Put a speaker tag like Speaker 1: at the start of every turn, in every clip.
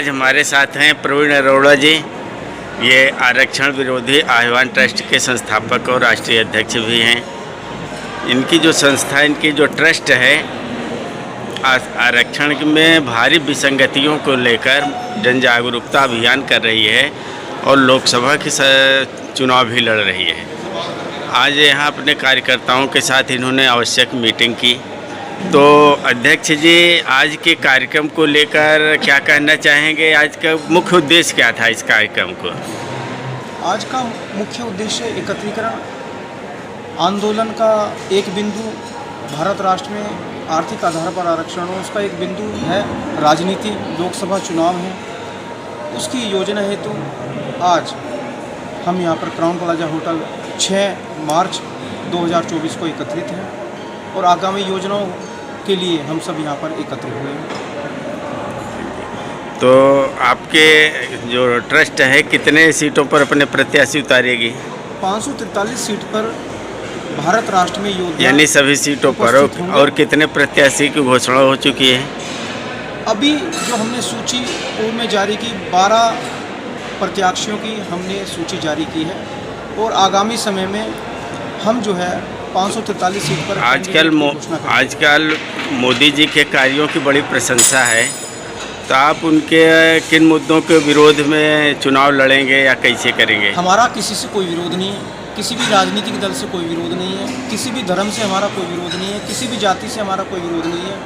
Speaker 1: आज हमारे साथ हैं प्रवीण अरोड़ा जी। ये आरक्षण विरोधी आह्वान ट्रस्ट के संस्थापक और राष्ट्रीय अध्यक्ष भी हैं। इनकी जो संस्था, इनकी जो ट्रस्ट है, आरक्षण में भारी विसंगतियों को लेकर जन जागरूकता अभियान कर रही है और लोकसभा की चुनाव भी लड़ रही है। आज यहाँ अपने कार्यकर्ताओं के साथ इन्होंने आवश्यक मीटिंग की। तो अध्यक्ष जी, आज के कार्यक्रम को लेकर क्या कहना चाहेंगे? आज का मुख्य उद्देश्य क्या था इस कार्यक्रम को?
Speaker 2: आज का मुख्य उद्देश्य एकत्रीकरण आंदोलन का एक बिंदु भारत राष्ट्र में आर्थिक आधार पर आरक्षण हो, उसका एक बिंदु है राजनीति, लोकसभा चुनाव है। उसकी योजना हेतु आज हम यहाँ पर क्राउन प्लाजा होटल 6 मार्च 2024 को एकत्रित हैं और आगामी योजनाओं के लिए हम सब यहाँ पर एकत्र हुए हैं।
Speaker 1: तो आपके जो ट्रस्ट है कितने सीटों पर अपने प्रत्याशी उतारेगी?
Speaker 2: 543 सीट पर भारत राष्ट्र में योजना,
Speaker 1: यानी सभी सीटों पर। और कितने प्रत्याशी की घोषणा हो चुकी है?
Speaker 2: अभी जो हमने सूची पूर्व में जारी की, 12 प्रत्याशियों की हमने सूची जारी की है और आगामी समय में हम जो है 543 सीट पर
Speaker 1: आजकल मोदी जी के कार्यों की बड़ी प्रशंसा है, तो आप उनके किन मुद्दों के विरोध में चुनाव लड़ेंगे या कैसे करेंगे?
Speaker 2: हमारा किसी से कोई विरोध नहीं है, किसी भी राजनीतिक दल से कोई विरोध नहीं है, किसी भी धर्म से हमारा कोई विरोध नहीं है, किसी भी जाति से हमारा कोई विरोध नहीं है।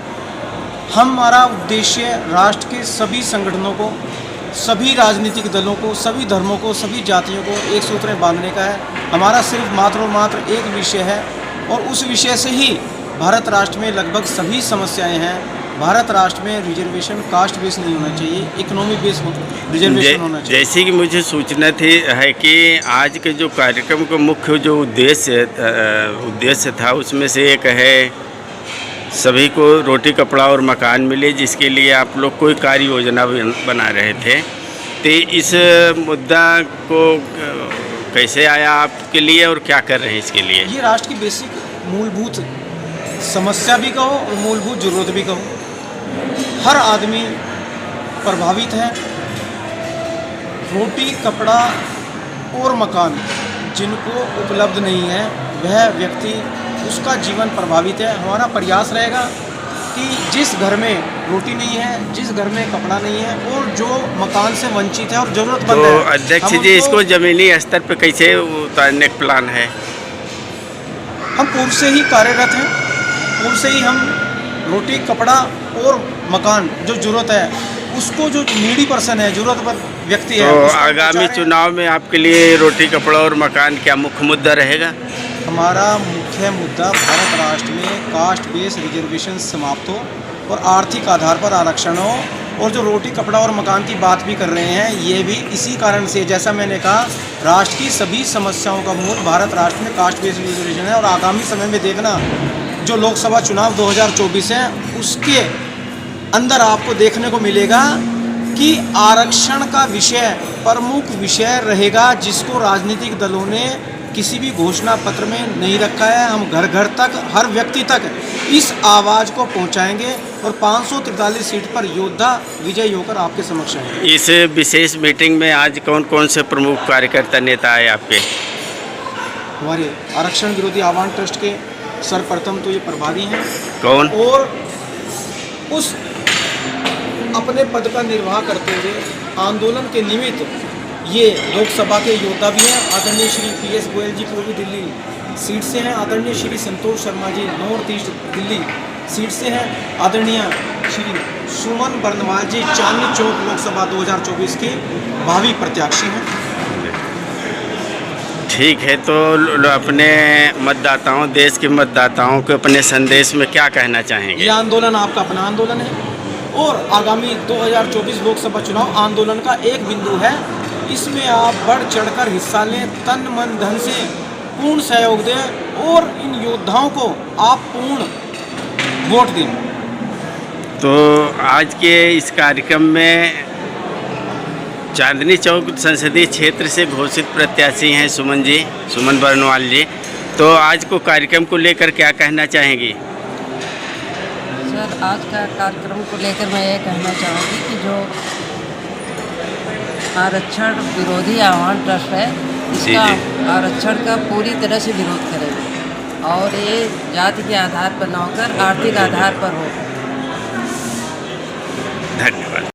Speaker 2: हमारा उद्देश्य राष्ट्र के सभी संगठनों को, सभी राजनीतिक दलों को, सभी धर्मों को, सभी जातियों को एक सूत्र में बांधने का है। हमारा सिर्फ मात्र और मात्र एक विषय है और उस विषय से ही भारत राष्ट्र में लगभग सभी समस्याएं हैं। भारत राष्ट्र में रिजर्वेशन कास्ट बेस नहीं होना चाहिए, इकोनॉमी बेस रिजर्वेशन होना चाहिए।
Speaker 1: जैसे कि मुझे सूचना थी है कि आज के जो कार्यक्रम का मुख्य जो उद्देश्य था, उसमें से एक है सभी को रोटी, कपड़ा और मकान मिले, जिसके लिए आप लोग कोई कार्य योजना बना रहे थे। तो इस मुद्दा को कैसे आया आपके लिए और क्या कर रहे हैं इसके लिए?
Speaker 2: ये राष्ट्र की बेसिक मूलभूत समस्या भी कहो और मूलभूत जरूरत भी कहो। हर आदमी प्रभावित है। रोटी, कपड़ा और मकान जिनको उपलब्ध नहीं है, वह व्यक्ति, उसका जीवन प्रभावित है। हमारा प्रयास रहेगा कि जिस घर में रोटी नहीं है, जिस घर में कपड़ा नहीं है और जो मकान से वंचित है और जरूरतमंद है।
Speaker 1: तो अध्यक्ष जी, इसको जमीनी स्तर पर कैसे उतारने का प्लान है?
Speaker 2: हम पूर्व से ही कार्यरत हैं। पूर्व से ही हम रोटी, कपड़ा और मकान जो जरूरत है, उसको जो नीडी पर्सन है, जरूरतमंद व्यक्ति है,
Speaker 1: तो आगामी चुनाव में आपके लिए रोटी, कपड़ा और मकान क्या मुख्य मुद्दा रहेगा?
Speaker 2: हमारा मुख्य मुद्दा भारत राष्ट्र में कास्ट बेस रिजर्वेशन समाप्त हो और आर्थिक आधार पर आरक्षण हो। और जो रोटी, कपड़ा और मकान की बात भी कर रहे हैं, ये भी इसी कारण से, जैसा मैंने कहा, राष्ट्र की सभी समस्याओं का मूल भारत राष्ट्र में कास्ट बेस रिजर्वेशन है। और आगामी समय में देखना, जो लोकसभा चुनाव 2024 है, उसके अंदर आपको देखने को मिलेगा कि आरक्षण का विषय प्रमुख विषय रहेगा, जिसको राजनीतिक दलों ने किसी भी घोषणा पत्र में नहीं रखा है। हम घर घर तक, हर व्यक्ति तक इस आवाज़ को पहुंचाएंगे और 543 सीट पर योद्धा विजयी होकर आपके समक्ष आएंगे।
Speaker 1: इस विशेष मीटिंग में आज कौन कौन से प्रमुख कार्यकर्ता, नेता आए आपके?
Speaker 2: हमारे आरक्षण विरोधी आह्वान ट्रस्ट के सर्वप्रथम तो ये प्रभारी हैं।
Speaker 1: कौन? और
Speaker 2: उस अपने पद का निर्वाह करते हुए आंदोलन के निमित्त ये लोकसभा के योद्धा भी हैं। आदरणीय श्री PS गोयल जी पूर्वी दिल्ली सीट से हैं। आदरणीय Shri Santosh Sharma ji north east Delhi seat से हैं। आदरणीय श्री सुमन बर्नवाल जी चांदनी चौक लोकसभा 2024 के भावी प्रत्याशी हैं।
Speaker 1: ठीक है, तो अपने मतदाताओं, देश के मतदाताओं को अपने संदेश में क्या कहना चाहेंगे?
Speaker 2: ये आंदोलन आपका अपना आंदोलन है और आगामी 2024 लोकसभा चुनाव आंदोलन का एक बिंदु है। इसमें आप बढ़ चढ़कर हिस्सा लें, तन मन धन से पूर्ण सहयोग दें और इन योद्धाओं को आप पूर्ण वोट दें।
Speaker 1: तो आज के इस कार्यक्रम में चांदनी चौक संसदीय क्षेत्र से घोषित प्रत्याशी हैं सुमन बर्नवाल जी। तो आज को कार्यक्रम को लेकर क्या कहना चाहेंगी?
Speaker 3: सर, आज का कार्यक्रम को लेकर मैं ये कहना चाहूँगी कि जो आरक्षण विरोधी आह्वान ट्रस्ट है। इसका
Speaker 1: जी।
Speaker 3: आरक्षण का पूरी तरह से विरोध करेंगे और ये जाति के आधार पर न होकर आर्थिक आधार पर हो।
Speaker 1: धन्यवाद।